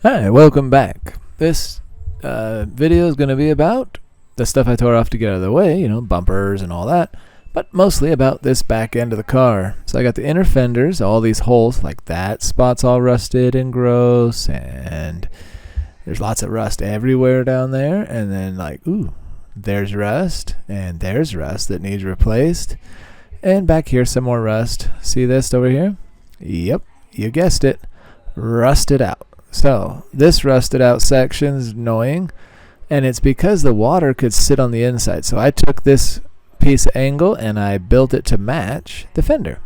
Hi, welcome back. This video is going to be about the stuff I tore off to get out of the way, you know, bumpers and all that, but mostly about this back end of the car. So I got the inner fenders, all these holes like that, spots all rusted and gross, and there's lots of rust everywhere down there, and then like, ooh, there's rust, and there's rust that needs replaced, and back here some more rust. See this over here? Yep, you guessed it, rusted out. So this rusted out section is annoying, and it's because the water could sit on the inside. So I took this piece of angle and I built it to match the fender,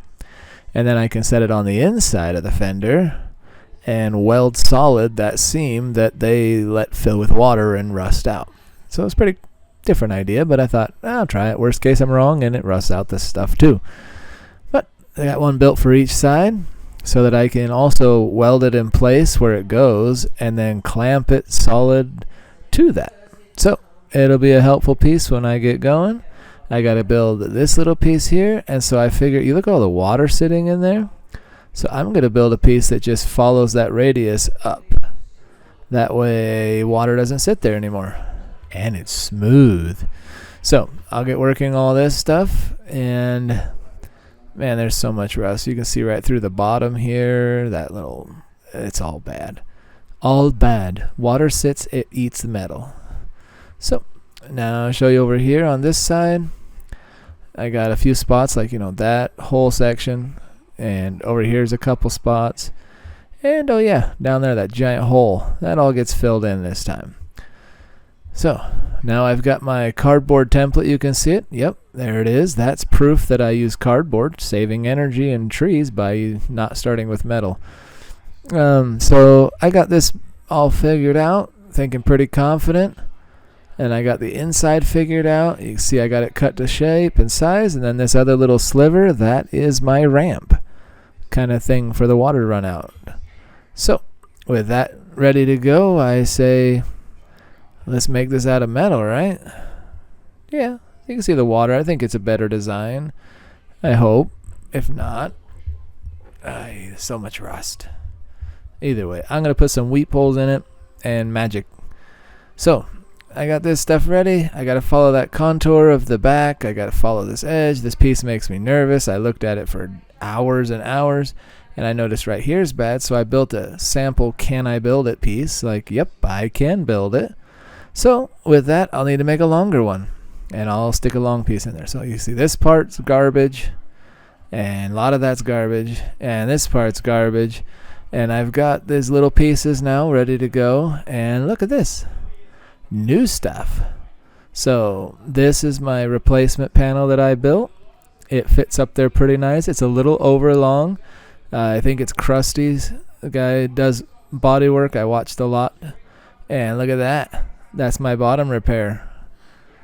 and then I can set it on the inside of the fender and weld solid that seam that they let fill with water and rust out. So it's a pretty different idea, but I thought I'll try it. Worst case I'm wrong and it rusts out this stuff too. But I got one built for each side, so that I can also weld it in place where it goes and then clamp it solid to that. So it'll be a helpful piece when I get going. I got to build this little piece here, and so I figure, you look at all the water sitting in there, so I'm going to build a piece that just follows that radius up. That way water doesn't sit there anymore, and it's smooth. So I'll get working all this stuff, and man, there's so much rust. You can see right through the bottom here, that little, it's all bad. All bad. Water sits, it eats the metal. So now I'll show you over here on this side. I got a few spots like, you know, that whole section, and over here's a couple spots. And oh yeah, down there, that giant hole, that all gets filled in this time. So now I've got my cardboard template. You can see it. Yep, there it is. That's proof that I use cardboard, saving energy and trees by not starting with metal. So I got this all figured out, thinking pretty confident. And I got the inside figured out. You can see I got it cut to shape and size. And then this other little sliver, that is my ramp kind of thing for the water to run out. So with that ready to go, I say, let's make this out of metal, right? Yeah, you can see the water. I think it's a better design. I hope. If not, so much rust. Either way, I'm going to put some wheat poles in it and magic. So I got this stuff ready. I got to follow that contour of the back. I got to follow this edge. This piece makes me nervous. I looked at it for hours and hours, and I noticed right here is bad. So I built a sample can I build it piece. Like, yep, I can build it. So with that, I'll need to make a longer one, and I'll stick a long piece in there. So you see this part's garbage, and a lot of that's garbage, and this part's garbage, and I've got these little pieces now ready to go. And look at this new stuff. So this is my replacement panel that I built. It fits up there pretty nice. It's a little over long. I think it's Krusty's. The guy does body work. I watched a lot, and look at that. That's my bottom repair.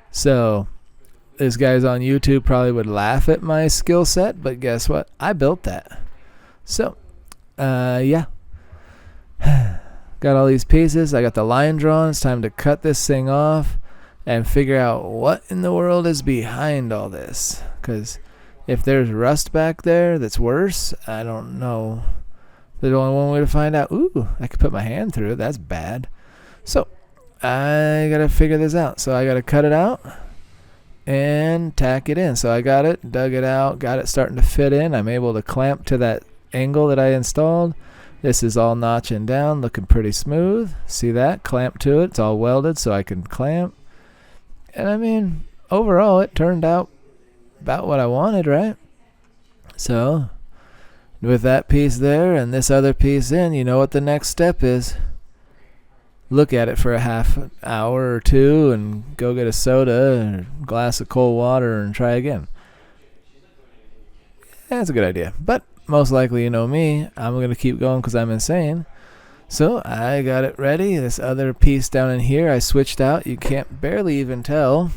So this guy's on YouTube probably would laugh at my skill set, but guess what? I built that. So yeah. Got all these pieces. I got the line drawn. It's time to cut this thing off and figure out what in the world is behind all this. Because if there's rust back there that's worse, I don't know. There's only one way to find out. Ooh, I could put my hand through it. That's bad. So I gotta figure this out. So I gotta cut it out and tack it in. So I got it, dug it out, got it starting to fit in. I'm able to clamp to that angle that I installed. This is all notching down, looking pretty smooth. See that? Clamp to it. It's all welded so I can clamp. And I mean, overall it turned out about what I wanted, right? So with that piece there and this other piece in, you know what the next step is. Look at it for a half an hour or two and go get a soda and a glass of cold water and try again. That's a good idea. But most likely, you know me, I'm going to keep going because I'm insane. So I got it ready. This other piece down in here I switched out. You can't barely even tell.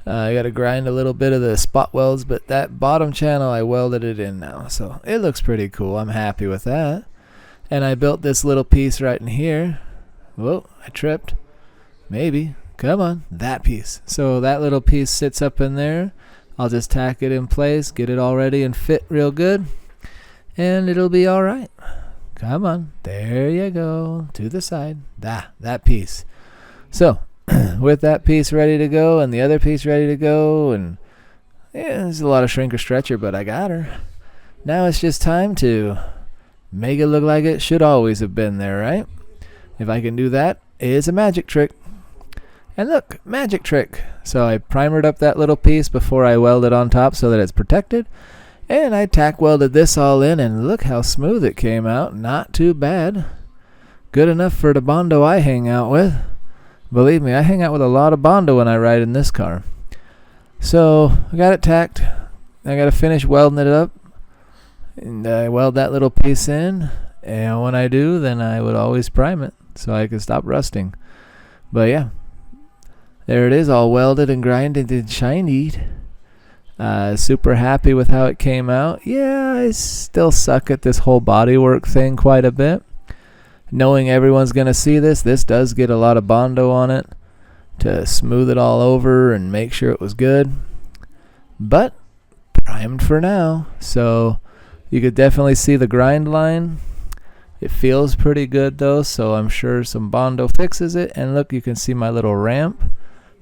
I got to grind a little bit of the spot welds, but that bottom channel I welded it in now. So it looks pretty cool. I'm happy with that. And I built this little piece right in here. Whoa, I tripped. Maybe. Come on, that piece. So that little piece sits up in there. I'll just tack it in place, get it all ready and fit real good, and it'll be all right. Come on. There you go. To the side. That piece. So, with that piece ready to go and the other piece ready to go, and yeah, there's a lot of shrinker stretcher, but I got her. Now it's just time to make it look like it should always have been there, right? If I can do that, it's a magic trick. And look, magic trick. So I primered up that little piece before I welded on top so that it's protected. And I tack welded this all in, and look how smooth it came out. Not too bad. Good enough for the Bondo I hang out with. Believe me, I hang out with a lot of Bondo when I ride in this car. So I got it tacked. I got to finish welding it up. And I weld that little piece in. And when I do, then I would always prime it so I could stop rusting. But yeah, there it is, all welded and grinded and shiny. Super happy with how it came out. Yeah, I still suck at this whole bodywork thing quite a bit. Knowing everyone's going to see this does get a lot of Bondo on it to smooth it all over and make sure it was good. But primed for now. So you could definitely see the grind line. It feels pretty good though, so I'm sure some Bondo fixes it. And look, you can see my little ramp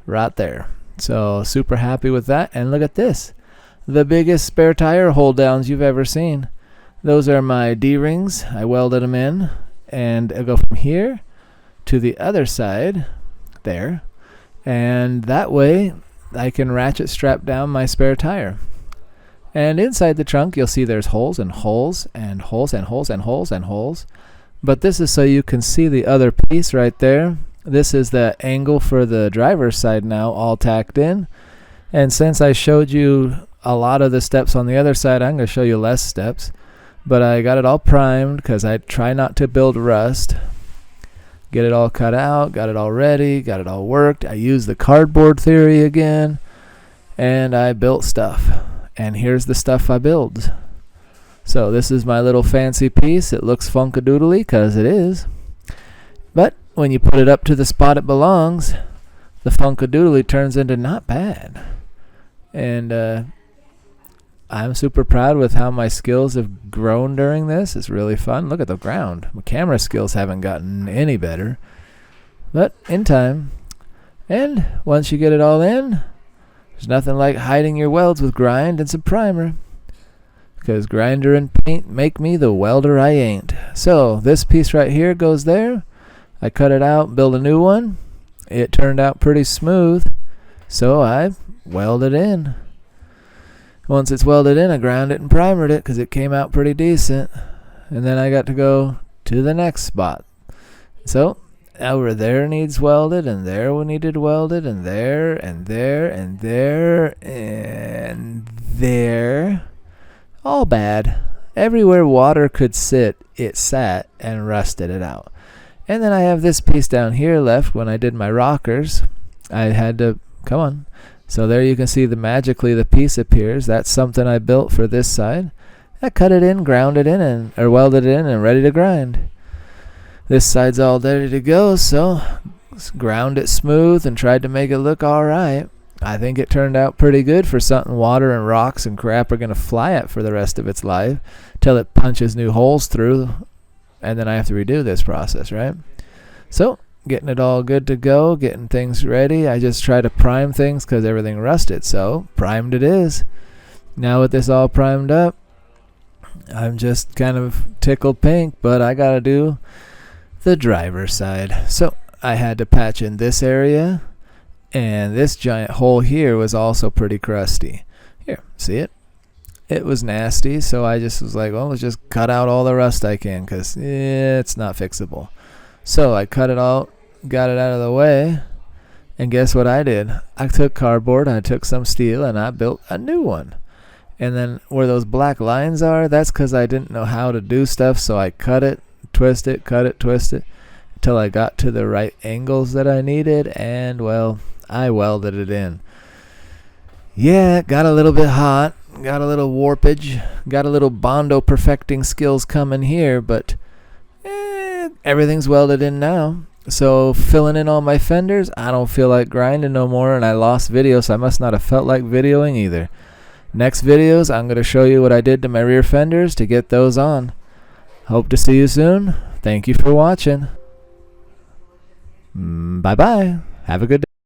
right there. So super happy with that. And look at this. The biggest spare tire hold downs you've ever seen. Those are my D-rings. I welded them in. And I'll go from here to the other side there. And that way I can ratchet strap down my spare tire. And inside the trunk you'll see there's holes and holes and holes and holes and holes and holes. But this is so you can see the other piece right there. This is the angle for the driver's side now, all tacked in. And since I showed you a lot of the steps on the other side, I'm going to show you less steps. But I got it all primed because I try not to build rust. Get it all cut out, got it all ready, got it all worked. I used the cardboard theory again, and I built stuff. And here's the stuff I build. So this is my little fancy piece. It looks funkadoodly because it is. But when you put it up to the spot it belongs, the funkadoodly turns into not bad. And I'm super proud with how my skills have grown during this. It's really fun. Look at the ground. My camera skills haven't gotten any better. But in time. And once you get it all in, there's nothing like hiding your welds with grind and some primer. Because grinder and paint make me the welder I ain't. So this piece right here goes there. I cut it out, build a new one. It turned out pretty smooth. So I welded in. Once it's welded in, I ground it and primered it because it came out pretty decent. And then I got to go to the next spot. So over there needs welded, and there we needed welded, and there, and there, and there, and there. All bad. Everywhere water could sit, it sat and rusted it out. And then I have this piece down here left when I did my rockers. I had to, come on. So there you can see magically the piece appears. That's something I built for this side. I cut it in, ground it in, or welded it in and ready to grind. This side's all ready to go, so ground it smooth and tried to make it look alright. I think it turned out pretty good for something water and rocks and crap are going to fly at for the rest of its life till it punches new holes through, and then I have to redo this process, right? So getting it all good to go, getting things ready. I just try to prime things because everything rusted, so primed it is. Now with this all primed up, I'm just kind of tickled pink, but I gotta do the driver's side. So I had to patch in this area, and this giant hole here was also pretty crusty. Here, see it? It was nasty, so I just was like, well, let's just cut out all the rust I can because it's not fixable. So I cut it out, got it out of the way, and guess what I did? I took cardboard, I took some steel, and I built a new one. And then where those black lines are, that's because I didn't know how to do stuff, so I cut it, twist it, twist it, until I got to the right angles that I needed, and, well, I welded it in. Yeah, it got a little bit hot, got a little warpage, got a little Bondo perfecting skills coming here, but everything's welded in now. So filling in all my fenders, I don't feel like grinding no more, and I lost video, so I must not have felt like videoing either. Next videos, I'm going to show you what I did to my rear fenders to get those on. Hope to see you soon. Thank you for watching. Bye-bye. Have a good day.